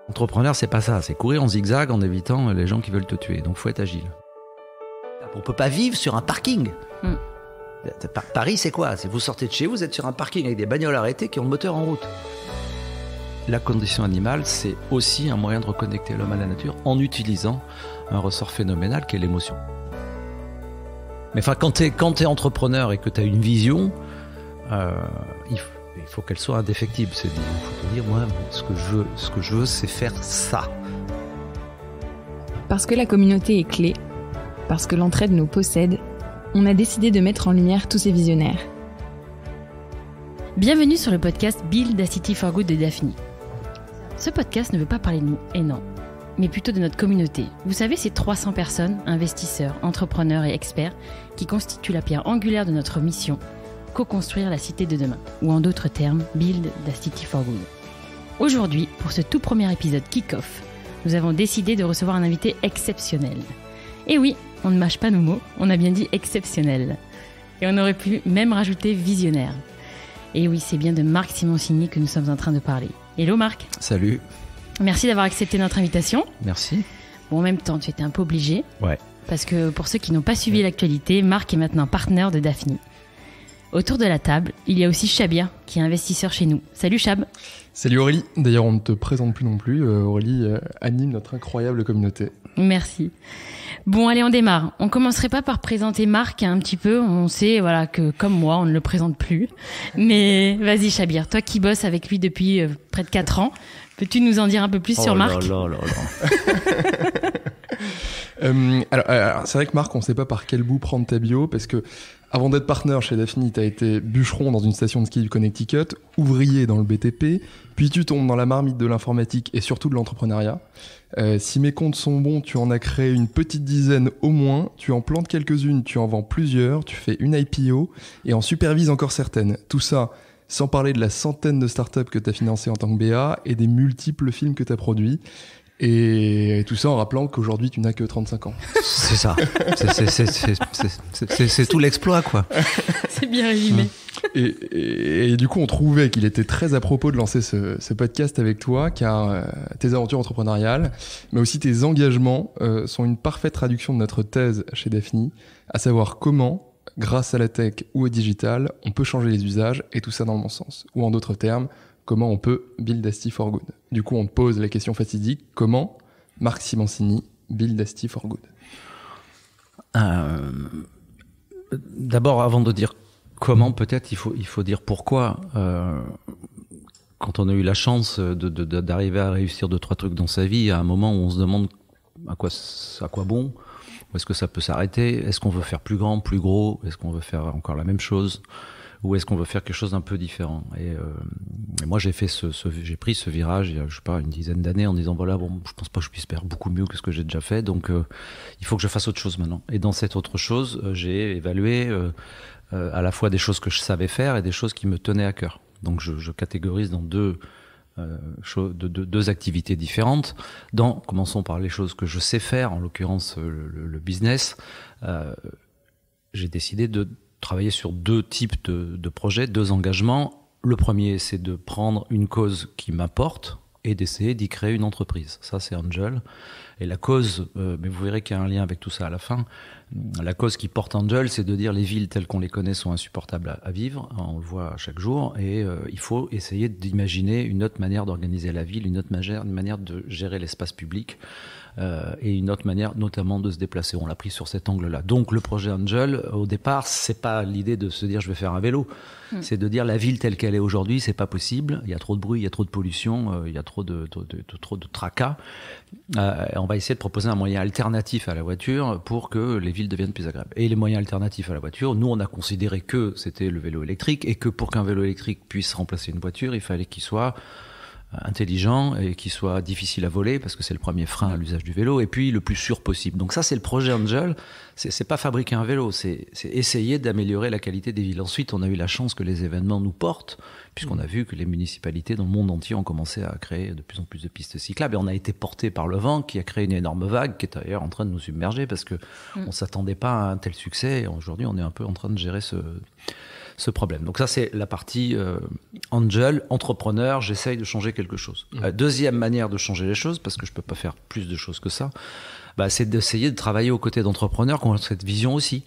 Entrepreneur, c'est pas ça. C'est courir en zigzag en évitant les gens qui veulent te tuer. Donc, faut être agile. On peut pas vivre sur un parking. Paris, c'est quoi? C'est vous sortez de chez vous, vous êtes sur un parking avec des bagnoles arrêtées qui ont le moteur en route. La condition animale, c'est aussi un moyen de reconnecter l'homme à la nature en utilisant un ressort phénoménal qui est l'émotion. Mais enfin, quand t'es entrepreneur et que t'as une vision, il faut qu'elle soit indéfectible. Il faut te dire, moi, ce que je veux, c'est faire ça. Parce que la communauté est clé, parce que l'entraide nous possède, on a décidé de mettre en lumière tous ces visionnaires. Bienvenue sur le podcast Build a City for Good de Daphne. Ce podcast ne veut pas parler de nous, et non, mais plutôt de notre communauté. Vous savez, ces 300 personnes, investisseurs, entrepreneurs et experts, qui constituent la pierre angulaire de notre mission, co-construire la cité de demain, ou en d'autres termes, Build a City for Good. Aujourd'hui, pour ce tout premier épisode kick-off, nous avons décidé de recevoir un invité exceptionnel. Et oui, on ne mâche pas nos mots, on a bien dit exceptionnel. Et on aurait pu même rajouter visionnaire. Et oui, c'est bien de Marc Simoncini que nous sommes en train de parler. Hello Marc. Salut. Merci d'avoir accepté notre invitation. Merci. Bon, en même temps, tu étais un peu obligé. Ouais. Parce que pour ceux qui n'ont pas suivi l'actualité, Marc est maintenant partenaire de Daphne. Autour de la table, il y a aussi Chabir, qui est investisseur chez nous. Salut Chab. Salut Aurélie. D'ailleurs, on ne te présente plus non plus. Aurélie anime notre incroyable communauté. Merci. Bon, allez, on démarre. On commencerait pas par présenter Marc un petit peu. On sait, voilà, que comme moi, on ne le présente plus. Mais vas-y, Chabir, toi qui bosses avec lui depuis près de 4 ans, peux-tu nous en dire un peu plus sur Marc ? Alors, c'est vrai que Marc, on ne sait pas par quel bout prendre ta bio, parce que avant d'être partenaire chez Daphne, tu as été bûcheron dans une station de ski du Connecticut, ouvrier dans le BTP, puis tu tombes dans la marmite de l'informatique et surtout de l'entrepreneuriat. Si mes comptes sont bons, tu en as créé une petite dizaine au moins, tu en plantes quelques-unes, tu en vends plusieurs, tu fais une IPO et en supervises encore certaines. Tout ça sans parler de la centaine de startups que tu as financées en tant que BA et des multiples films que tu as produits. Et tout ça en rappelant qu'aujourd'hui tu n'as que 35 ans. C'est ça. C'est tout l'exploit, quoi. C'est bien résumé. Et du coup, on trouvait qu'il était très à propos de lancer ce podcast avec toi, car tes aventures entrepreneuriales, mais aussi tes engagements, sont une parfaite traduction de notre thèse chez Daphne, à savoir comment, grâce à la tech ou au digital, on peut changer les usages, et tout ça dans le bon sens. Ou en d'autres termes, comment on peut build a city for good. Du coup, on te pose la question fatidique, comment Marc Simoncini build a city for good? D'abord, avant de dire comment, peut-être il faut dire pourquoi. Quand on a eu la chance d'arriver à réussir 2-3 trucs dans sa vie, à un moment où on se demande à quoi bon, où est-ce que ça peut s'arrêter, est-ce qu'on veut faire plus grand, plus gros, est-ce qu'on veut faire encore la même chose, ou est-ce qu'on veut faire quelque chose d'un peu différent. Et moi, j'ai pris ce virage il y a, je sais pas, une dizaine d'années en disant voilà, bon, je pense pas que je puisse faire beaucoup mieux que ce que j'ai déjà fait, donc il faut que je fasse autre chose maintenant. Et dans cette autre chose, j'ai évalué à la fois des choses que je savais faire et des choses qui me tenaient à cœur. Donc je catégorise dans deux activités différentes. Commençons par les choses que je sais faire, en l'occurrence le business. J'ai décidé de travailler sur 2 types de projets, 2 engagements. Le premier, c'est de prendre une cause qui m'apporte et d'essayer d'y créer une entreprise. Ça, c'est Angel. Et la cause, mais vous verrez qu'il y a un lien avec tout ça à la fin, la cause qui porte Angel, c'est de dire les villes telles qu'on les connaît sont insupportables à vivre, on le voit chaque jour, et il faut essayer d'imaginer une autre manière d'organiser la ville, une manière de gérer l'espace public, et une autre manière notamment de se déplacer. On l'a pris sur cet angle-là. Donc le projet Angel, au départ, c'est pas l'idée de se dire je vais faire un vélo, c'est de dire la ville telle qu'elle est aujourd'hui, c'est pas possible, il y a trop de bruit, il y a trop de pollution, il y a trop de tracas. On va essayer de proposer un moyen alternatif à la voiture pour que les villes deviennent plus agréables. Et les moyens alternatifs à la voiture, nous on a considéré que c'était le vélo électrique et que pour qu'un vélo électrique puisse remplacer une voiture, il fallait qu'il soit intelligent et qui soit difficile à voler parce que c'est le premier frein à l'usage du vélo, et puis le plus sûr possible. Donc ça, c'est le projet Angel. C'est pas fabriquer un vélo, c'est essayer d'améliorer la qualité des villes. Ensuite, on a eu la chance que les événements nous portent, puisqu'on a vu que les municipalités dans le monde entier ont commencé à créer de plus en plus de pistes cyclables, et on a été porté par le vent qui a créé une énorme vague qui est d'ailleurs en train de nous submerger parce que on s'attendait pas à un tel succès, et aujourd'hui on est un peu en train de gérer ce problème. Donc ça, c'est la partie angel, entrepreneur, j'essaye de changer quelque chose. Deuxième manière de changer les choses, parce que je peux pas faire plus de choses que ça, c'est d'essayer de travailler aux côtés d'entrepreneurs qui ont cette vision aussi.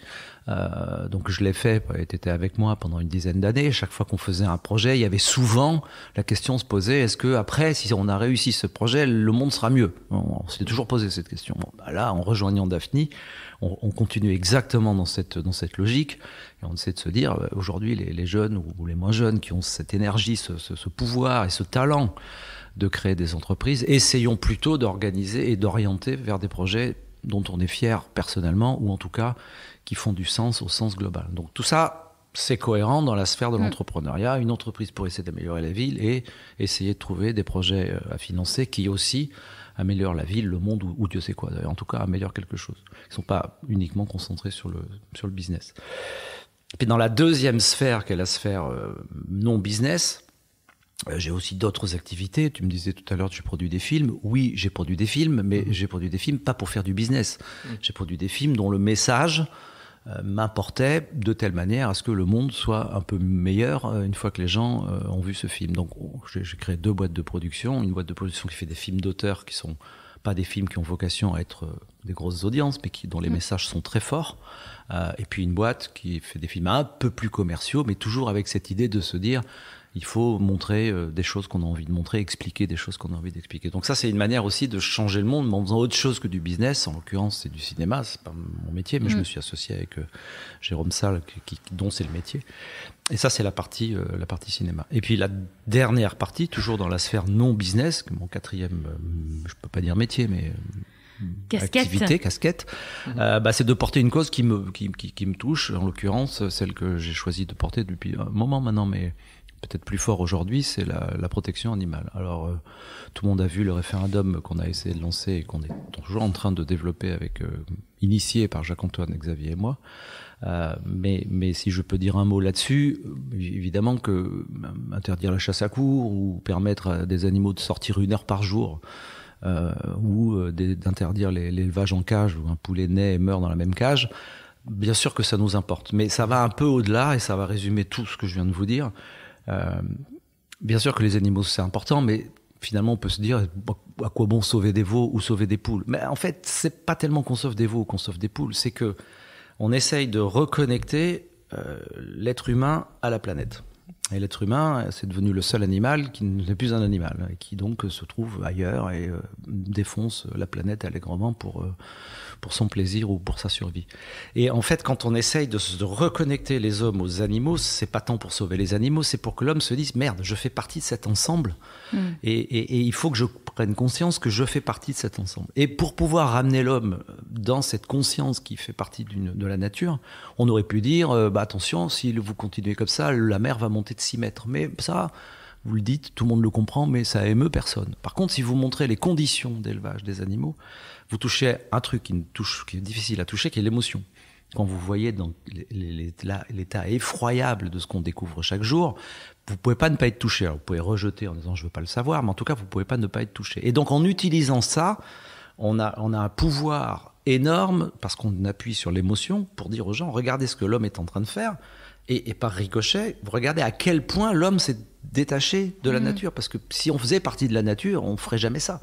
Donc je l'ai fait, tu étais avec moi pendant une dizaine d'années. Chaque fois qu'on faisait un projet, il y avait souvent la question se posait, est-ce que après, si on a réussi ce projet, le monde sera mieux? On s'est toujours posé cette question. Là, en rejoignant Daphni, on continue exactement dans cette logique, et on essaie de se dire, aujourd'hui, les jeunes ou les moins jeunes qui ont cette énergie, ce pouvoir et ce talent de créer des entreprises, essayons plutôt d'organiser et d'orienter vers des projets dont on est fier personnellement, ou en tout cas qui font du sens au sens global. Donc tout ça, c'est cohérent dans la sphère de l'entrepreneuriat. Une entreprise pour essayer d'améliorer la ville et essayer de trouver des projets à financer qui aussi améliorent la ville, le monde, ou Dieu sait quoi d'ailleurs. En tout cas, améliorent quelque chose. Ils ne sont pas uniquement concentrés sur le business. Et puis dans la deuxième sphère, qui est la sphère non business, j'ai aussi d'autres activités. Tu me disais tout à l'heure, tu produis des films. Oui, j'ai produit des films, mais j'ai produit des films pas pour faire du business. J'ai produit des films dont le message m'importait de telle manière à ce que le monde soit un peu meilleur une fois que les gens ont vu ce film. Donc j'ai créé 2 boîtes de production. Une boîte de production qui fait des films d'auteur qui sont pas des films qui ont vocation à être des grosses audiences, mais dont les messages sont très forts. Et puis une boîte qui fait des films un peu plus commerciaux, mais toujours avec cette idée de se dire il faut montrer des choses qu'on a envie de montrer, expliquer des choses qu'on a envie d'expliquer. Donc ça, c'est une manière aussi de changer le monde, mais en faisant autre chose que du business. En l'occurrence, c'est du cinéma, c'est pas mon métier, mais je me suis associé avec Jérôme Salle, dont c'est le métier. Et ça, c'est la partie cinéma. Et puis la dernière partie, toujours dans la sphère non business, mon quatrième, je peux pas dire métier, mais casquette, c'est de porter une cause qui me touche. En l'occurrence, celle que j'ai choisi de porter depuis un moment maintenant, mais peut-être plus fort aujourd'hui, c'est la protection animale. Alors, tout le monde a vu le référendum qu'on a essayé de lancer et qu'on est toujours en train de développer initié par Jacques-Antoine, Xavier et moi. Mais si je peux dire un mot là-dessus, évidemment que interdire la chasse à courre ou permettre à des animaux de sortir 1 heure par jour, ou d'interdire l'élevage en cage où un poulet naît et meurt dans la même cage, bien sûr que ça nous importe. Mais ça va un peu au-delà et ça va résumer tout ce que je viens de vous dire. Bien sûr que les animaux c'est important, mais finalement on peut se dire à quoi bon sauver des veaux ou sauver des poules. Mais en fait c'est pas tellement qu'on sauve des veaux ou qu'on sauve des poules, c'est que on essaye de reconnecter l'être humain à la planète. Et l'être humain, c'est devenu le seul animal qui n'est plus un animal, et qui donc se trouve ailleurs et défonce la planète allègrement pour son plaisir ou pour sa survie. Et en fait, quand on essaye de reconnecter les hommes aux animaux, c'est pas tant pour sauver les animaux, c'est pour que l'homme se dise « Merde, je fais partie de cet ensemble et il faut que je prenne conscience que je fais partie de cet ensemble. » Et pour pouvoir ramener l'homme dans cette conscience qui fait partie de la nature, on aurait pu dire attention, si vous continuez comme ça, la mer va monter de 6 mètres. Mais ça, vous le dites, tout le monde le comprend, mais ça émeut personne. Par contre, si vous montrez les conditions d'élevage des animaux, vous touchez un truc qui est difficile à toucher, qui est l'émotion. Quand vous voyez dans l'état effroyable de ce qu'on découvre chaque jour, vous pouvez pas ne pas être touché. Alors, vous pouvez rejeter en disant je veux pas le savoir, mais en tout cas, vous pouvez pas ne pas être touché. Et donc, en utilisant ça, on a un pouvoir énorme parce qu'on appuie sur l'émotion pour dire aux gens regardez ce que l'homme est en train de faire. Et par ricochet, vous regardez à quel point l'homme s'est détaché de la nature. Parce que si on faisait partie de la nature, on ne ferait jamais ça.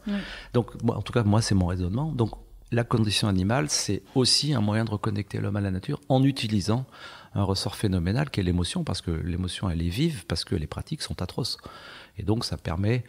Donc, en tout cas, moi, c'est mon raisonnement. Donc, la condition animale, c'est aussi un moyen de reconnecter l'homme à la nature en utilisant un ressort phénoménal qui est l'émotion. Parce que l'émotion, elle est vive, parce que les pratiques sont atroces. Et donc, ça permet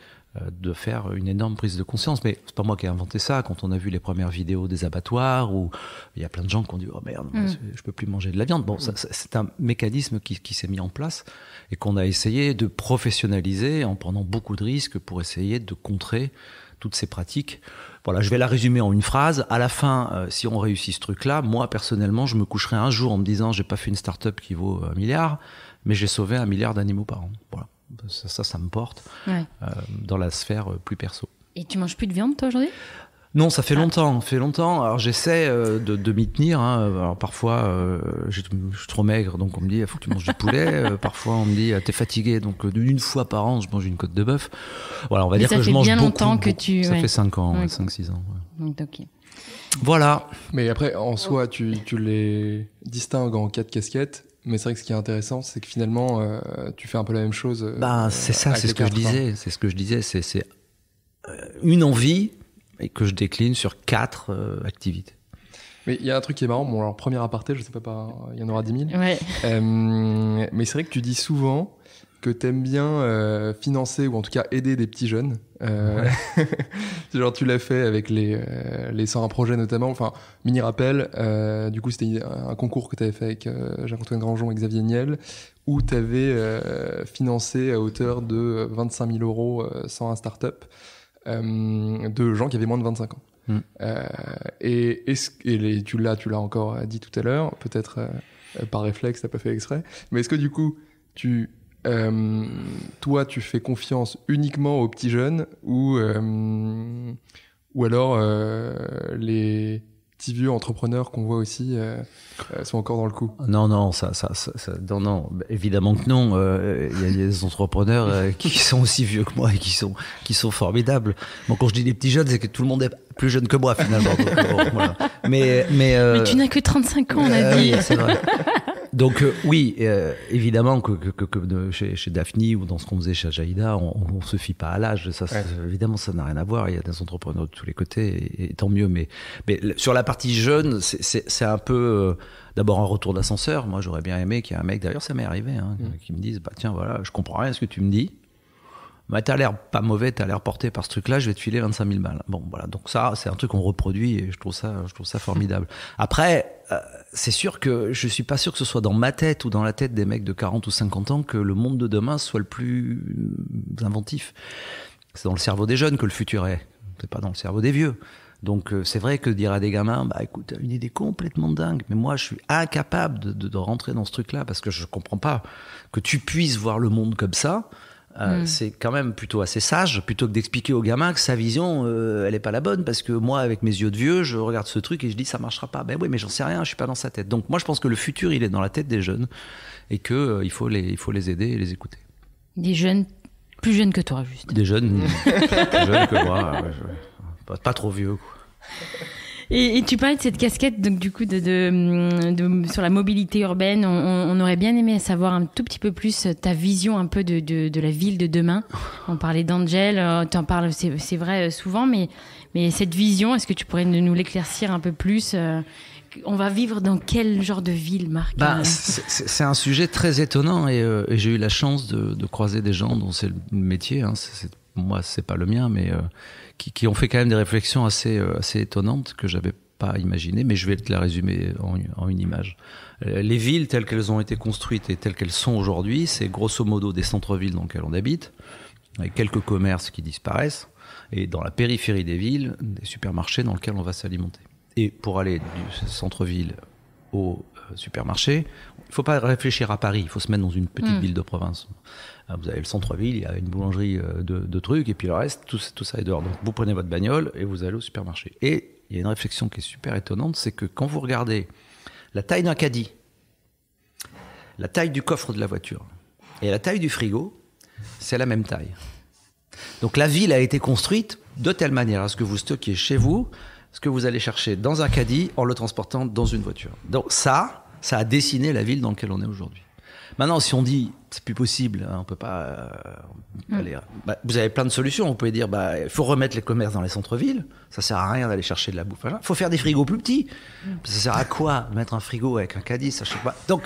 de faire une énorme prise de conscience. Mais c'est pas moi qui ai inventé ça. Quand on a vu les premières vidéos des abattoirs, où il y a plein de gens qui ont dit « Oh merde, je peux plus manger de la viande ». Bon, ça, c'est un mécanisme qui s'est mis en place et qu'on a essayé de professionnaliser en prenant beaucoup de risques pour essayer de contrer toutes ces pratiques. Voilà, je vais la résumer en une phrase. À la fin, si on réussit ce truc-là, moi, personnellement, je me coucherai un jour en me disant « J'ai pas fait une start-up qui vaut 1 milliard, mais j'ai sauvé 1 milliard d'animaux par an ». Voilà. Ça me porte dans la sphère plus perso. Et tu manges plus de viande, toi, aujourd'hui ? Non, ça fait longtemps. Alors j'essaie de m'y tenir. Alors parfois, je suis trop maigre, donc on me dit il faut que tu manges du poulet. Parfois, on me dit t'es fatigué, donc une fois par an, je mange une côte de bœuf. Voilà, on va dire que je mange beaucoup. Ça fait bien longtemps que tu. Ça fait 5 ans, 5-6 ans. Ouais. Donc, ok. Voilà. Mais après, en soi, tu les distingues en 4 casquettes. Mais c'est vrai que ce qui est intéressant, c'est que finalement, tu fais un peu la même chose. C'est ça, c'est ce que je disais. C'est ce que je disais. C'est une envie et que je décline sur 4 activités. Mais il y a un truc qui est marrant. Bon, alors, premier aparté, je sais pas, il y en aura 10 000. Ouais. Mais c'est vrai que tu dis souvent que t'aimes bien financer ou en tout cas aider des petits jeunes. Genre tu l'as fait avec les 101 projets notamment. Enfin, mini rappel, du coup c'était un concours que tu avais fait avec Jacques-Antoine Grandjean et Xavier Niel, où tu avais financé à hauteur de 25 000 euros 101 startups de gens qui avaient moins de 25 ans. Tu l'as encore dit tout à l'heure, peut-être par réflexe, t'as pas fait exprès, mais est-ce que du coup toi, tu fais confiance uniquement aux petits jeunes ou alors les petits vieux entrepreneurs qu'on voit aussi sont encore dans le coup? Non, non, non, évidemment que non. Il y a des entrepreneurs qui sont aussi vieux que moi et qui sont formidables. Bon, quand je dis des petits jeunes, c'est que tout le monde est plus jeune que moi finalement. Donc, voilà. Mais tu n'as que 35 ans, on a dit. Oui, c'est vrai. Donc oui, évidemment que chez Daphni ou dans ce qu'on faisait chez Jaïda, on se fie pas à l'âge. Ça, évidemment, ça n'a rien à voir. Il y a des entrepreneurs de tous les côtés, et tant mieux. Mais sur la partie jeune, c'est un peu d'abord un retour d'ascenseur. Moi, j'aurais bien aimé qu'il y ait un mec, d'ailleurs, ça m'est arrivé, qui me dise, tiens, voilà, je comprends rien à ce que tu me dis. Bah, t'as l'air pas mauvais, t'as l'air porté par ce truc-là, je vais te filer 25 000 balles. Bon, voilà. Donc ça, c'est un truc qu'on reproduit et je trouve ça formidable. Après, c'est sûr que je suis pas sûr que ce soit dans ma tête ou dans la tête des mecs de 40 ou 50 ans que le monde de demain soit le plus inventif. C'est dans le cerveau des jeunes que le futur est. C'est pas dans le cerveau des vieux. Donc c'est vrai que dire à des gamins, écoute, t'as une idée complètement dingue, mais moi je suis incapable de rentrer dans ce truc-là parce que je comprends pas que tu puisses voir le monde comme ça. C'est quand même plutôt assez sage, plutôt que d'expliquer au gamin que sa vision, elle est pas la bonne, parce que moi, avec mes yeux de vieux, je regarde ce truc et je dis ça marchera pas. Ben oui, mais j'en sais rien, je suis pas dans sa tête. Donc moi, je pense que le futur, il est dans la tête des jeunes et que il faut les aider et les écouter. Des jeunes plus jeunes que toi, juste. Des jeunes plus jeunes que moi, pas trop vieux, quoi. Et tu parlais de cette casquette, donc du coup, sur la mobilité urbaine. On aurait bien aimé savoir un tout petit peu plus ta vision un peu de la ville de demain. On parlait d'Angel, tu en parles, c'est vrai, souvent, mais cette vision, est-ce que tu pourrais nous l'éclaircir un peu plus? On va vivre dans quel genre de ville, Marc? C'est un sujet très étonnant et j'ai eu la chance de croiser des gens dont c'est le métier. Moi, c'est pas le mien, mais qui ont fait quand même des réflexions assez étonnantes que j'avais pas imaginées, mais je vais te la résumer en une image. Les villes telles qu'elles ont été construites et telles qu'elles sont aujourd'hui, c'est grosso modo des centres-villes dans lesquels on habite, avec quelques commerces qui disparaissent, et dans la périphérie des villes, des supermarchés dans lesquels on va s'alimenter. Et pour aller du centre-ville au supermarché, il faut pas réfléchir à Paris, il faut se mettre dans une petite ville de province. Vous avez le centre-ville, il y a une boulangerie de trucs, et puis le reste, tout ça est dehors. Donc vous prenez votre bagnole et vous allez au supermarché. Et il y a une réflexion qui est super étonnante, c'est que quand vous regardez la taille d'un caddie, la taille du coffre de la voiture et la taille du frigo, c'est la même taille. Donc la ville a été construite de telle manière à ce que vous stockiez chez vous ce que vous allez chercher dans un caddie en le transportant dans une voiture. Donc ça a dessiné la ville dans laquelle on est aujourd'hui. Maintenant, si on dit c'est plus possible, on peut pas aller. Vous avez plein de solutions. Vous pouvez dire il faut remettre les commerces dans les centres-villes. Ça sert à rien d'aller chercher de la bouffe. Il faut faire des frigos plus petits. Ça sert à quoi de mettre un frigo avec un caddie? Ça, je sais pas. Donc,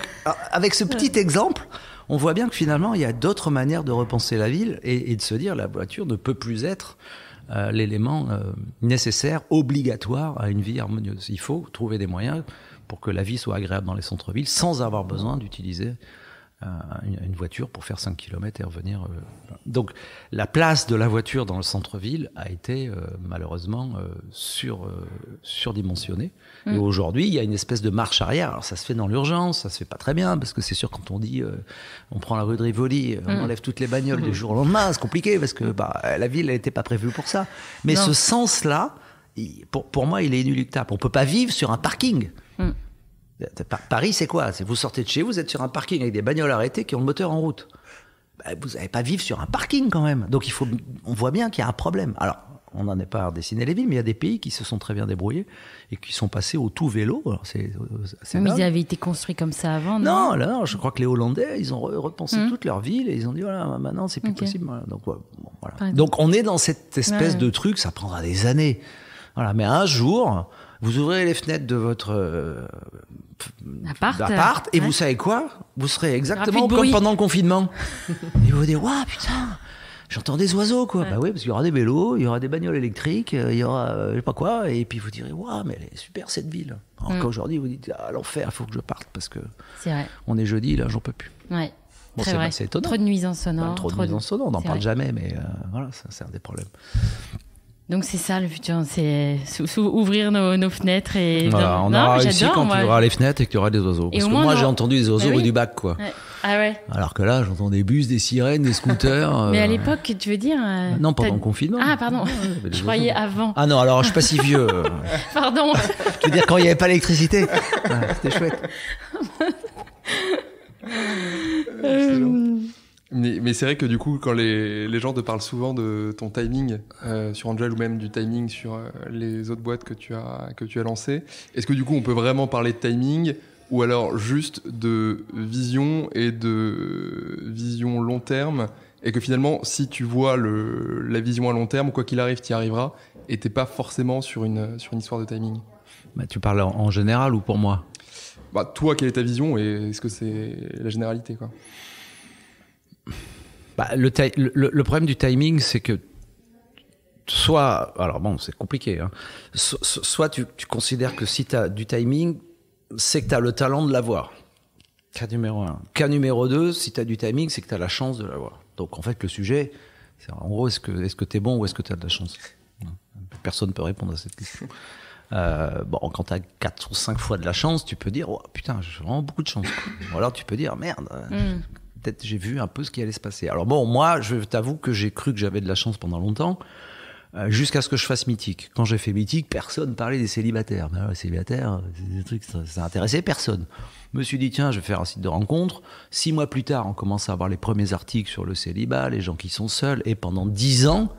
avec ce petit exemple, on voit bien que finalement, il y a d'autres manières de repenser la ville et de se dire la voiture ne peut plus être l'élément nécessaire, obligatoire à une vie harmonieuse. Il faut trouver des moyens pour que la vie soit agréable dans les centres-villes sans avoir besoin d'utiliser une voiture pour faire 5 km et revenir. Donc la place de la voiture dans le centre-ville a été malheureusement surdimensionnée. Et aujourd'hui, il y a une espèce de marche arrière. Alors ça se fait dans l'urgence, ça se fait pas très bien, parce que c'est sûr quand on dit on prend la rue de Rivoli, on enlève toutes les bagnoles du jour au lendemain, c'est compliqué parce que la ville n'était pas prévue pour ça. Mais ce sens-là, pour moi, il est inéluctable. On peut pas vivre sur un parking. Paris, c'est quoi? C'est vous sortez de chez vous, vous êtes sur un parking avec des bagnoles arrêtées qui ont le moteur en route. Vous n'allez pas vivre sur un parking quand même. Donc on voit bien qu'il y a un problème. Alors, on n'en est pas à dessiner les villes, mais il y a des pays qui se sont très bien débrouillés et qui sont passés au tout vélo. Alors mais ils avaient été construits comme ça avant, non? Non, je crois que les Hollandais, ils ont repensé toutes leurs villes et ils ont dit, voilà, maintenant, c'est plus possible. Voilà. Donc, voilà. Donc, on est dans cette espèce de truc, ça prendra des années. Voilà. Mais un jour, vous ouvrez les fenêtres de votre appart et vous savez quoi? Vous serez exactement comme pendant le confinement. Et vous vous dites, waouh, putain, j'entends des oiseaux, quoi. Bah oui, parce qu'il y aura des vélos, il y aura des bagnoles électriques, il y aura je sais pas quoi, et puis vous direz, waouh, mais elle est super cette ville. Alors qu'aujourd'hui, vous dites, l'enfer, il faut que je parte parce que on est jeudi, là, j'en peux plus. Ouais. Bon, c'est étonnant. Trop de nuisances sonores. Trop de nuisances sonores, on n'en parle jamais, mais voilà, c'est un des problèmes. Donc c'est ça le futur, c'est ouvrir nos fenêtres et... Voilà, on aura réussi quand tu ouvras les fenêtres et qu'il y aura des oiseaux. Parce que moi j'ai entendu des oiseaux rue du Bac, quoi. Ouais. Ah ouais. Alors que là j'entends des bus, des sirènes, des scooters. Mais à l'époque, tu veux dire... Non, pendant le confinement. Ah pardon, je croyais avant. Ah non, alors je suis pas si vieux. Pardon. Tu veux dire quand il n'y avait pas l'électricité. C'était chouette. Mais c'est vrai que du coup, quand les gens te parlent souvent de ton timing sur Angel ou même du timing sur les autres boîtes que tu as lancées, est-ce que du coup on peut vraiment parler de timing ou alors juste de vision et de vision long terme et que finalement si tu vois la vision à long terme, quoi qu'il arrive, tu y arriveras et t'es pas forcément sur une histoire de timing? Bah, tu parles en général ou pour moi? Bah, toi, quelle est ta vision et est-ce que c'est la généralité, quoi? Bah, le problème du timing, c'est que soit, alors bon, c'est compliqué, hein, soit tu considères que si tu as du timing, c'est que tu as le talent de l'avoir. Cas numéro 1. Cas numéro 2, si tu as du timing, c'est que tu as la chance de l'avoir. Donc en fait, le sujet, c'est en gros, est-ce que tu es bon ou est-ce que tu as de la chance? Personne ne peut répondre à cette question. Bon, quand tu as 4 ou 5 fois de la chance, tu peux dire, oh, putain, j'ai vraiment beaucoup de chance. Ou alors tu peux dire, merde. Peut-être j'ai vu un peu ce qui allait se passer. Alors bon, moi, je t'avoue que j'ai cru que j'avais de la chance pendant longtemps, jusqu'à ce que je fasse Mythique. Quand j'ai fait Mythique, personne parlait des célibataires. Mais alors, les célibataires, c'est des trucs, ça intéressait personne. Je me suis dit, tiens, je vais faire un site de rencontre. 6 mois plus tard, on commence à avoir les premiers articles sur le célibat, les gens qui sont seuls, et pendant 10 ans,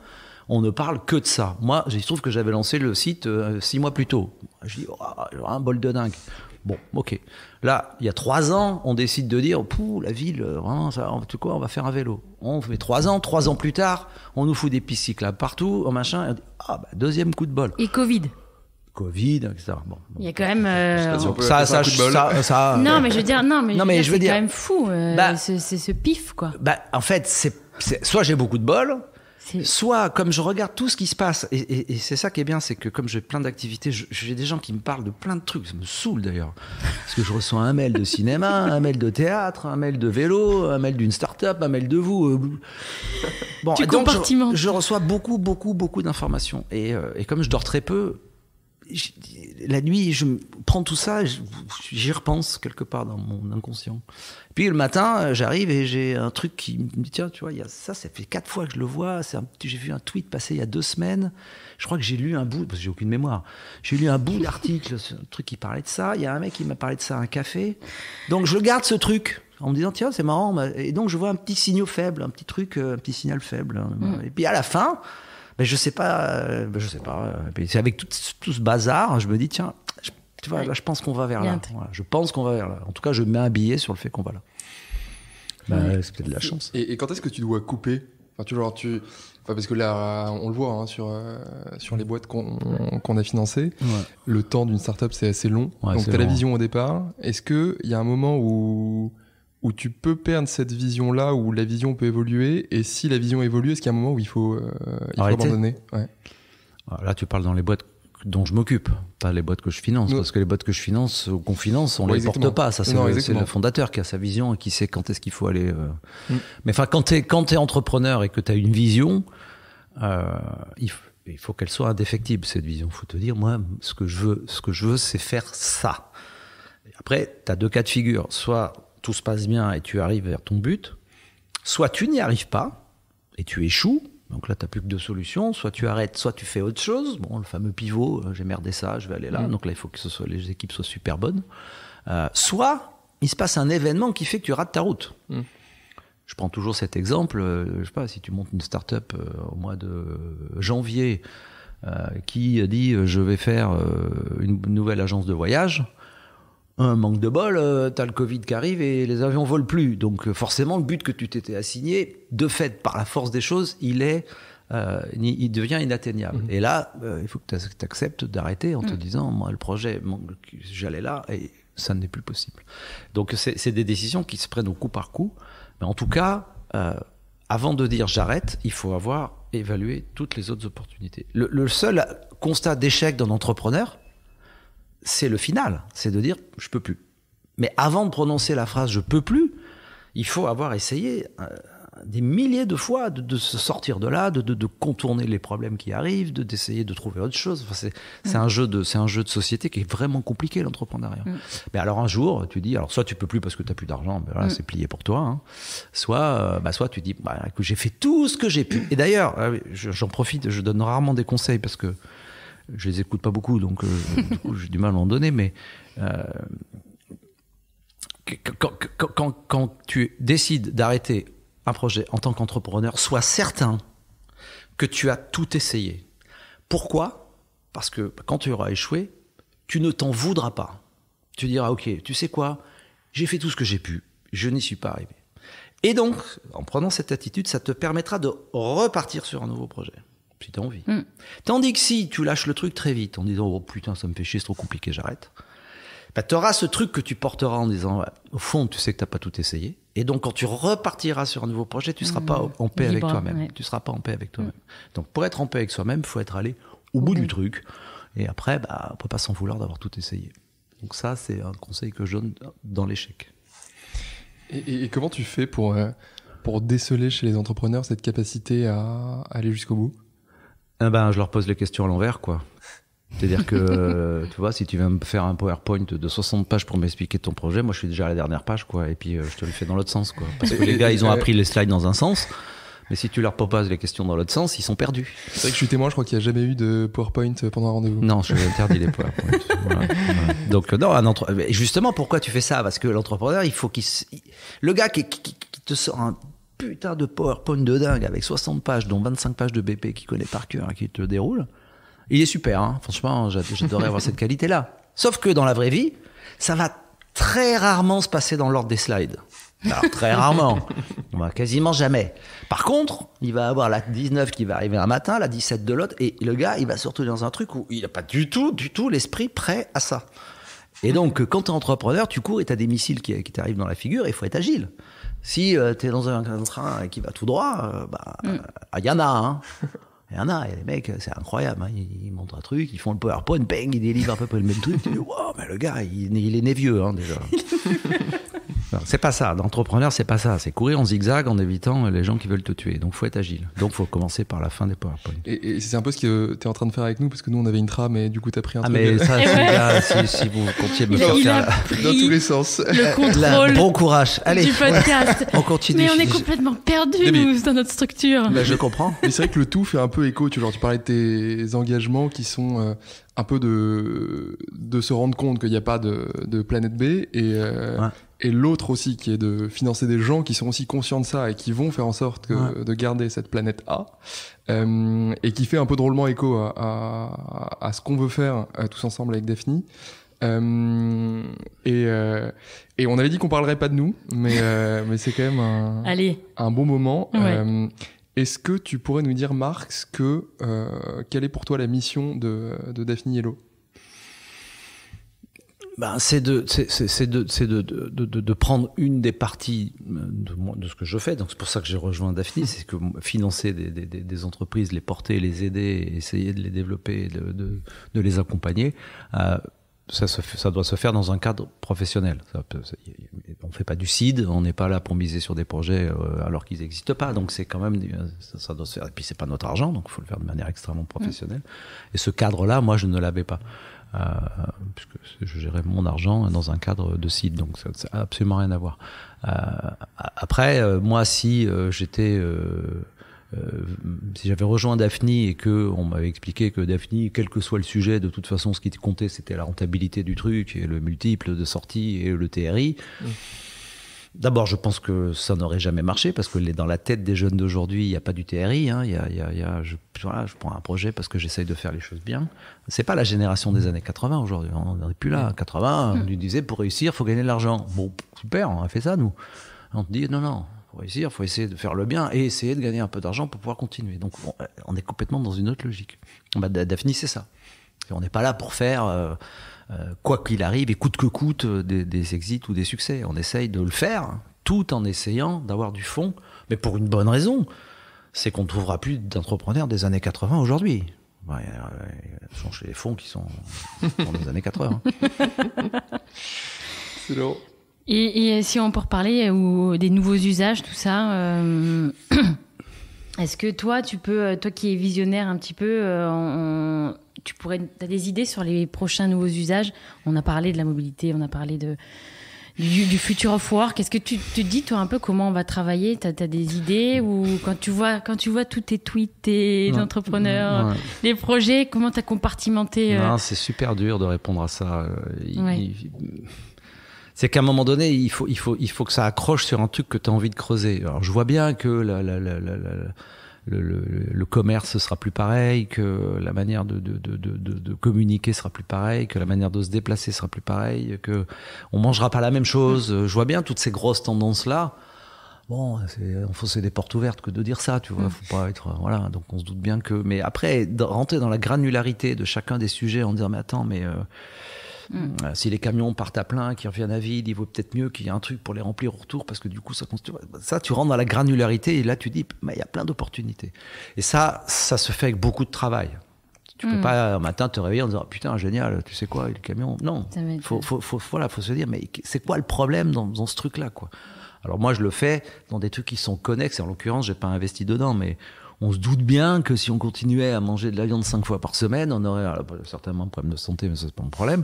on ne parle que de ça. Moi, il se trouve que j'avais lancé le site 6 mois plus tôt. Je dis, oh, un bol de dingue. Bon, ok. Là, il y a 3 ans, on décide de dire, la ville, vraiment, ça, tu quoi, on va faire un vélo. On fait 3 ans plus tard, on nous fout des pistes cyclables partout, machin. Et on dit, deuxième coup de bol. Et Covid, etc. Bon. Il y a quand même. Ça. Non, mais je veux dire, je veux c'est dire, quand même fou. C'est ce pif, quoi. En fait, soit j'ai beaucoup de bol. Soit, comme je regarde tout ce qui se passe, et c'est ça qui est bien, c'est que comme j'ai plein d'activités, j'ai des gens qui me parlent de plein de trucs, ça me saoule d'ailleurs. Parce que je reçois un mail de cinéma, un mail de théâtre, un mail de vélo, un mail d'une start-up, un mail de vous. Bon, tu donc compartimentes. je reçois beaucoup d'informations. Et comme je dors très peu, la nuit, je prends tout ça, j'y repense quelque part dans mon inconscient. Puis le matin, j'arrive et j'ai un truc qui me dit, tiens, tu vois, il y a ça fait 4 fois que je le vois. J'ai vu un tweet passer il y a 2 semaines. Je crois que j'ai lu un bout, parce que j'ai aucune mémoire. J'ai lu un bout d'article, un truc qui parlait de ça. Il y a un mec qui m'a parlé de ça à un café. Donc je garde ce truc en me disant, tiens, c'est marrant. Et donc je vois un petit signal faible, un petit signal faible. Et puis à la fin, je sais pas. C'est avec tout ce bazar, je me dis, tiens, tu vois, là, je pense qu'on va vers là. Voilà, je pense qu'on va vers là. En tout cas, je mets un billet sur le fait qu'on va là. C'est peut-être de la chance. Et quand est-ce que tu dois couper? Parce que là, on le voit hein, sur les boîtes qu'on a financées. Ouais. Le temps d'une startup, c'est assez long. Ouais, donc, tu as la vision au départ. Est-ce qu'il y a un moment où tu peux perdre cette vision-là, où la vision peut évoluer? Et si la vision évolue, est-ce qu'il y a un moment où il faut abandonner? Ouais. Là, tu parles dans les boîtes dont je m'occupe, pas les boîtes que je finance, parce que les boîtes que je finance ou qu'on finance, on les porte pas. Ça, c'est le fondateur qui a sa vision et qui sait quand est-ce qu'il faut aller. Mais enfin, quand t'es entrepreneur et que t'as une vision, il faut qu'elle soit indéfectible, cette vision. Faut te dire, moi, ce que je veux, c'est faire ça. Et après, t'as 2 cas de figure. Soit tout se passe bien et tu arrives vers ton but, soit tu n'y arrives pas et tu échoues. Donc là, tu n'as plus que 2 solutions. Soit tu arrêtes, soit tu fais autre chose. Bon, le fameux pivot, j'ai merdé ça, je vais aller là. Donc là, il faut que les équipes soient super bonnes. Soit il se passe un événement qui fait que tu rates ta route. Je prends toujours cet exemple, je sais pas, si tu montes une start-up au mois de janvier qui dit je vais faire une nouvelle agence de voyage, un manque de bol, t'as le Covid qui arrive et les avions volent plus. Donc forcément, le but que tu t'étais assigné, de fait, par la force des choses, il devient inatteignable. Et là, il faut que tu acceptes d'arrêter en te disant, moi, le projet, j'allais là et ça n'est plus possible. Donc c'est des décisions qui se prennent au coup par coup. Mais en tout cas, avant de dire j'arrête, il faut avoir évalué toutes les autres opportunités. Le seul constat d'échec d'un entrepreneur, c'est le final, c'est de dire je peux plus. Mais avant de prononcer la phrase je peux plus, il faut avoir essayé des milliers de fois de se sortir de là, de contourner les problèmes qui arrivent, d'essayer de trouver autre chose. Enfin, c'est un jeu de société qui est vraiment compliqué, l'entrepreneuriat. Mais alors un jour, tu dis, alors soit tu peux plus parce que tu n'as plus d'argent, ben voilà, c'est plié pour toi, hein. Soit tu dis, écoute, j'ai fait tout ce que j'ai pu. Et d'ailleurs, j'en profite, je donne rarement des conseils parce que je les écoute pas beaucoup, donc du coup, j'ai du mal à en donner, mais quand tu décides d'arrêter un projet en tant qu'entrepreneur, sois certain que tu as tout essayé. Pourquoi ? Parce que quand tu auras échoué, tu ne t'en voudras pas. Tu diras, ok, tu sais quoi ? J'ai fait tout ce que j'ai pu, je n'y suis pas arrivé. Et donc, en prenant cette attitude, ça te permettra de repartir sur un nouveau projet. Si tu as envie. Tandis que si tu lâches le truc très vite en disant oh putain ça me fait chier, c'est trop compliqué, j'arrête, tu auras ce truc que tu porteras en disant au fond tu sais que tu n'as pas tout essayé, et donc quand tu repartiras sur un nouveau projet, tu ne seras pas en paix avec toi-même. Tu seras pas en paix avec toi-même. Donc pour être en paix avec soi-même, il faut être allé au bout du truc, et après on ne peut pas s'en vouloir d'avoir tout essayé. Donc ça c'est un conseil que je donne dans l'échec. Et comment tu fais pour déceler chez les entrepreneurs cette capacité à aller jusqu'au bout ? Je leur pose les questions à l'envers, quoi. C'est-à-dire que, tu vois, si tu viens me faire un PowerPoint de 60 pages pour m'expliquer ton projet, moi je suis déjà à la dernière page, quoi. Et puis je te le fais dans l'autre sens, quoi. Parce que les gars, ils ont appris les slides dans un sens, mais si tu leur proposes les questions dans l'autre sens, ils sont perdus. C'est vrai que je suis témoin, je crois qu'il n'y a jamais eu de PowerPoint pendant un rendez-vous. Non, je lui interdis les PowerPoints. Voilà. Donc, non, justement, pourquoi tu fais ça ? Parce que l'entrepreneur, il faut le gars qui te sort un putain de PowerPoint de dingue avec 60 pages, dont 25 pages de BP qu'il connaît par cœur et qui te déroule, il est super, hein. Franchement, j'adorerais avoir cette qualité-là. Sauf que dans la vraie vie, ça va très rarement se passer dans l'ordre des slides. Alors, très rarement. Quasiment jamais. Par contre, il va avoir la 19 qui va arriver un matin, la 17 de l'autre, et le gars, il va surtout dans un truc où il n'a pas du tout l'esprit prêt à ça. Et donc, quand tu es entrepreneur, tu cours et tu as des missiles qui t'arrivent dans la figure et il faut être agile. Si tu es dans un train qui va tout droit, il y en a, hein. Il y en a, et les mecs, c'est incroyable, hein. Ils montrent un truc, ils font le PowerPoint, bang, ils délivrent à peu près le même truc. Tu dis, wow, mais le gars, il est né vieux, hein, déjà. Non, c'est pas ça. L'entrepreneur, c'est pas ça. C'est courir en zigzag en évitant les gens qui veulent te tuer. Donc, faut être agile. Donc, faut commencer par la fin des PowerPoint. Et c'est un peu ce que tu es en train de faire avec nous, parce que nous, on avait une trame et du coup, tu as pris un truc. Mais ça, si vous comptiez me faire faire dans tous les sens. Le contrôle. Bon courage. Allez. Du podcast. On continue. Mais on est complètement perdus, nous, dans notre structure. Je comprends. Mais c'est vrai que le tout fait un peu écho. Tu parlais de tes engagements qui sont un peu de se rendre compte qu'il n'y a pas de planète B et l'autre aussi qui est de financer des gens qui sont aussi conscients de ça et qui vont faire en sorte de garder cette planète A et qui fait un peu drôlement écho à ce qu'on veut faire tous ensemble avec Daphni. Et on avait dit qu'on parlerait pas de nous, mais c'est quand même un bon moment. Ouais. Est-ce que tu pourrais nous dire, Marx, quelle est pour toi la mission de Daphni Hello ? C'est de prendre une des parties de ce que je fais. Donc c'est pour ça que j'ai rejoint Daphni, c'est que financer des entreprises, les porter, les aider, essayer de les développer, de les accompagner. Ça doit se faire dans un cadre professionnel. On fait pas du seed, on n'est pas là pour miser sur des projets alors qu'ils n'existent pas. Donc c'est quand même ça doit se faire. Et puis c'est pas notre argent, donc il faut le faire de manière extrêmement professionnelle. Et ce cadre-là, moi je ne l'avais pas, puisque je gérais mon argent dans un cadre de seed, donc ça n'a absolument rien à voir. Après, moi si j'étais si j'avais rejoint Daphni et que on m'avait expliqué que Daphni, quel que soit le sujet, de toute façon, ce qui comptait, c'était la rentabilité du truc et le multiple de sortie et le TRI. D'abord, je pense que ça n'aurait jamais marché parce que dans la tête des jeunes d'aujourd'hui, il n'y a pas du TRI. Hein, je prends un projet parce que j'essaye de faire les choses bien. C'est pas la génération des années 80 aujourd'hui. On n'en est plus là. 80, on lui disait pour réussir, il faut gagner de l'argent. Bon, super, on a fait ça nous. On te dit non, pour réussir, il faut essayer de faire le bien et essayer de gagner un peu d'argent pour pouvoir continuer. Donc, on est complètement dans une autre logique. Daphni, c'est ça. On n'est pas là pour faire. Quoi qu'il arrive et coûte que coûte des exits ou des succès. On essaye de le faire tout en essayant d'avoir du fond, mais pour une bonne raison. C'est qu'on ne trouvera plus d'entrepreneurs des années 80 aujourd'hui. Ce sont chez les fonds qui sont dans les années 80. C'est long. Et si on peut reparler des nouveaux usages, tout ça, est-ce que toi qui es visionnaire un petit peu, t'as des idées sur les prochains nouveaux usages? On a parlé de la mobilité, on a parlé du future of work. Est-ce que tu te dis, toi, un peu comment on va travailler? T'as des idées? Ou quand tu vois tous tes tweets, tes entrepreneurs, les projets, comment t'as compartimenté? Non, c'est super dur de répondre à ça. C'est qu'à un moment donné, il faut que ça accroche sur un truc que tu as envie de creuser. Alors, je vois bien que le commerce sera plus pareil, que la manière de communiquer sera plus pareille, que la manière de se déplacer sera plus pareille, que on mangera pas la même chose. Je vois bien toutes ces grosses tendances-là. Bon, c'est enfoncer des portes ouvertes que de dire ça, tu vois. Faut pas être, voilà. Donc, on se doute bien que, mais après, rentrer dans la granularité de chacun des sujets en disant, mais attends, si les camions partent à plein, qu'ils reviennent à vide, il vaut peut-être mieux qu'il y ait un truc pour les remplir au retour, parce que du coup, ça, tu rentres dans la granularité et là, tu dis, il y a plein d'opportunités. Et ça se fait avec beaucoup de travail. Tu peux pas un matin te réveiller en disant, putain, génial, tu sais quoi, le camion. Non, faut se dire, mais c'est quoi le problème dans ce truc-là, quoi. Alors moi, je le fais dans des trucs qui sont connexes. Et en l'occurrence, j'ai pas investi dedans, mais on se doute bien que si on continuait à manger de la viande 5 fois par semaine, on aurait certainement un problème de santé, mais ça c'est pas un problème.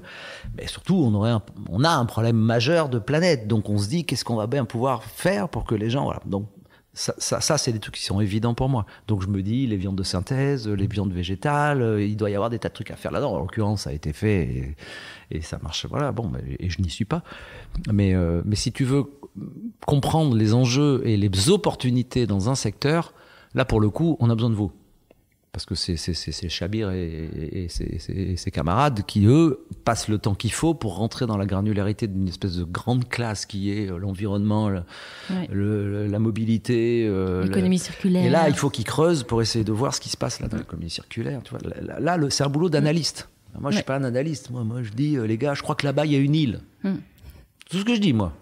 Mais surtout, on a un problème majeur de planète. Donc on se dit, qu'est-ce qu'on va bien pouvoir faire pour que les gens, voilà. Donc ça c'est des trucs qui sont évidents pour moi. Donc je me dis, les viandes de synthèse, les viandes végétales, il doit y avoir des tas de trucs à faire là-dedans. En l'occurrence, ça a été fait et ça marche. Voilà, bon, et je n'y suis pas. Mais si tu veux comprendre les enjeux et les opportunités dans un secteur, là, pour le coup, on a besoin de vous. Parce que c'est Chabir et ses camarades qui, eux, passent le temps qu'il faut pour rentrer dans la granularité d'une espèce de grande classe qui est l'environnement, la mobilité. L'économie circulaire. Et là, il faut qu'ils creusent pour essayer de voir ce qui se passe là dans l'économie circulaire. Tu vois, là, c'est un boulot d'analyste. Moi, je suis pas un analyste. Moi, je dis, les gars, je crois que là-bas, il y a une île. C'est tout ce que je dis, moi.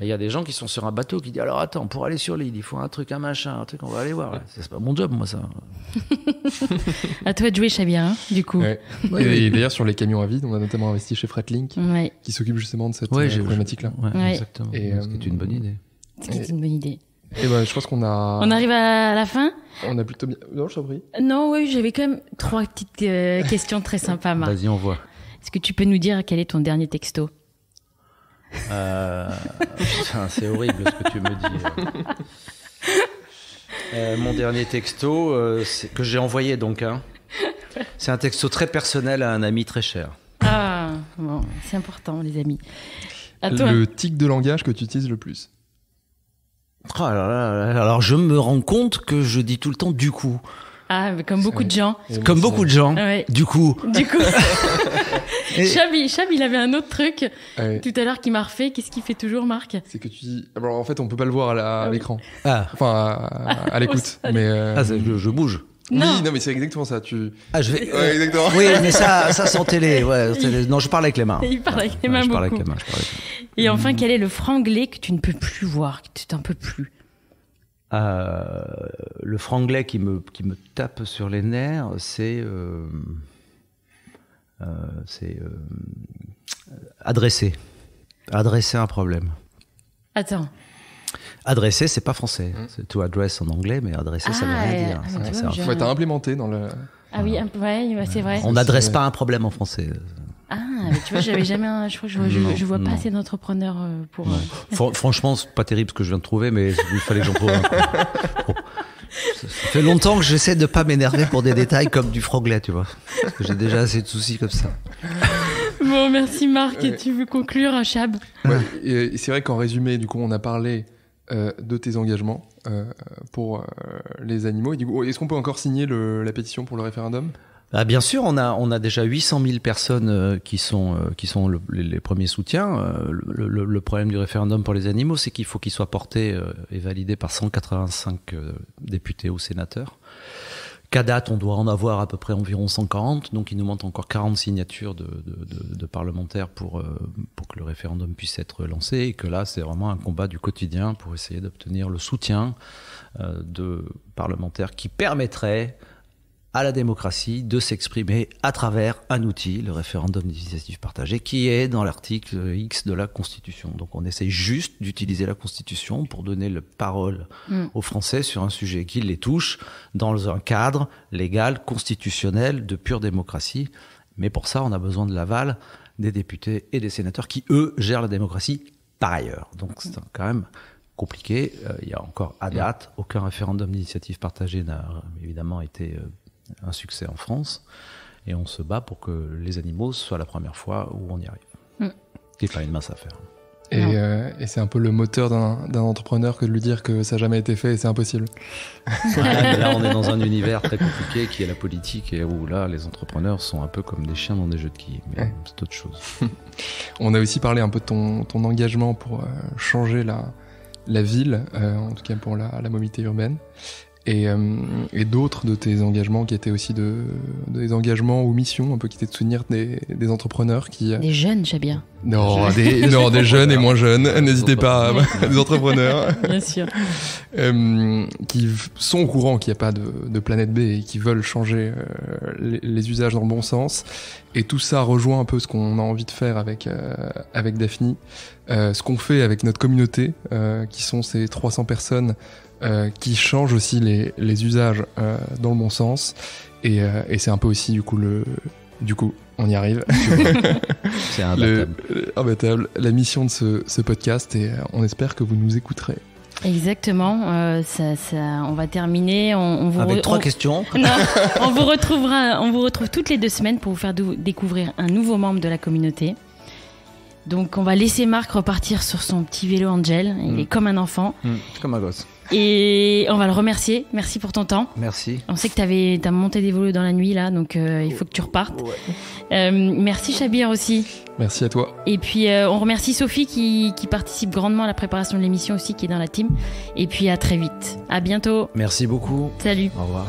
Il y a des gens qui sont sur un bateau qui disent alors attends, pour aller sur l'île il faut un truc, un truc, on va aller voir. C'est pas mon job, moi, ça. À toi de jouer, Chabir, hein, du coup. Et d'ailleurs, sur les camions à vide, on a notamment investi chez Fretlink, qui s'occupe justement de cette problématique-là. Exactement. Ce qui est une bonne idée. C'est une bonne idée. Et je pense qu'on a... On arrive à la fin. On a plutôt bien... Non, je t'en prie. Non, j'avais quand même 3 petites questions très sympas, Marc. Vas-y, on voit. Est-ce que tu peux nous dire quel est ton dernier texto? Putain, c'est horrible ce que tu me dis. Mon dernier texto, c'est que j'ai envoyé donc. C'est un texto très personnel à un ami très cher. Ah, bon, c'est important, les amis. À toi. Le tic de langage que tu utilises le plus? Oh là là, alors je me rends compte que je dis tout le temps du coup. Ah, mais comme beaucoup de gens. Comme beaucoup de gens. Ouais. Du coup. Chab, il avait un autre truc tout à l'heure qui m'a refait. Qu'est-ce qu'il fait toujours, Marc? C'est que tu dis... Alors, en fait, on peut pas le voir à l'écran. Enfin, à l'écoute. Mais je bouge. Non. Oui, non, mais c'est exactement ça. Je vais... Ouais, exactement. Oui, mais ça sans télé. Non, je parle avec les mains. Il parle avec les mains beaucoup. Je parle avec les mains. Et enfin, quel est le franglais que tu ne peux plus voir, que tu t'en peux plus? Le franglais qui me tape sur les nerfs, c'est adresser un problème. Attends. Adresser, c'est pas français. C'est to address en anglais, mais adresser, ça veut rien dire. Il faut être implémenté dans le... Ah oui, c'est vrai. On n'adresse pas un problème en français. Ah, mais tu vois, j'avais jamais je crois que je vois pas assez d'entrepreneurs pour... Franchement, c'est pas terrible ce que je viens de trouver, mais il fallait que j'en trouve un. Ça fait longtemps que j'essaie de pas m'énerver pour des détails comme du franglais, tu vois. Parce que j'ai déjà assez de soucis comme ça. Bon, Bon, merci Marc. Et tu veux conclure, Chab? Ouais, et c'est vrai qu'en résumé, du coup, on a parlé de tes engagements pour les animaux. Et du coup, est-ce qu'on peut encore signer la pétition pour le référendum ? Bien sûr, on a déjà 800 000 personnes qui sont les premiers soutiens. Le problème du référendum pour les animaux, c'est qu'il faut qu'il soit porté et validé par 185 députés ou sénateurs. Qu'à date, on doit en avoir à peu près environ 140, donc il nous manque encore 40 signatures de parlementaires pour que le référendum puisse être lancé, et que là, c'est vraiment un combat du quotidien pour essayer d'obtenir le soutien de parlementaires qui permettraient à la démocratie de s'exprimer à travers un outil, le référendum d'initiative partagée, qui est dans l'article X de la Constitution. Donc on essaye juste d'utiliser la Constitution pour donner la parole aux Français sur un sujet qui les touche dans un cadre légal, constitutionnel, de pure démocratie. Mais pour ça, on a besoin de l'aval des députés et des sénateurs qui, eux, gèrent la démocratie par ailleurs. Donc c'est quand même compliqué. Il y a encore à date, aucun référendum d'initiative partagée n'a évidemment été un succès en France, et on se bat pour que les animaux soient la première fois où on y arrive. C'est pas une mince affaire. Et c'est un peu le moteur d'un entrepreneur que de lui dire que ça n'a jamais été fait et c'est impossible. Mais là, on est dans un univers très compliqué qui est la politique, et où là, les entrepreneurs sont un peu comme des chiens dans des jeux de quilles. Mais c'est autre chose. On a aussi parlé un peu de ton engagement pour changer la ville, en tout cas pour la mobilité urbaine. Et d'autres de tes engagements qui étaient aussi des engagements ou missions un peu qui étaient de soutenir des entrepreneurs qui... Des jeunes, Chabir. Non, des jeunes et moins jeunes, n'hésitez pas, des entrepreneurs. Bien sûr. Qui sont au courant qu'il n'y a pas de planète B et qui veulent changer les usages dans le bon sens. Et tout ça rejoint un peu ce qu'on a envie de faire avec Daphni, ce qu'on fait avec notre communauté, qui sont ces 300 personnes qui changent aussi les usages dans le bon sens, et c'est un peu aussi du coup on y arrive. C'est imbattable. La mission de ce podcast, et on espère que vous nous écouterez. Exactement, on va terminer. Avec 3 questions. Non, on vous retrouve toutes les 2 semaines pour vous faire découvrir un nouveau membre de la communauté. Donc on va laisser Marc repartir sur son petit vélo Angel, il est comme un enfant. Comme un gosse. Et on va le remercier, merci pour ton temps. Merci. On sait que t'as monté des vélos dans la nuit là, donc il faut que tu repartes. Merci Chabir aussi. Merci à toi. Et puis on remercie Sophie qui participe grandement à la préparation de l'émission aussi, qui est dans la team. Et puis à très vite, à bientôt. Merci beaucoup. Salut. Au revoir.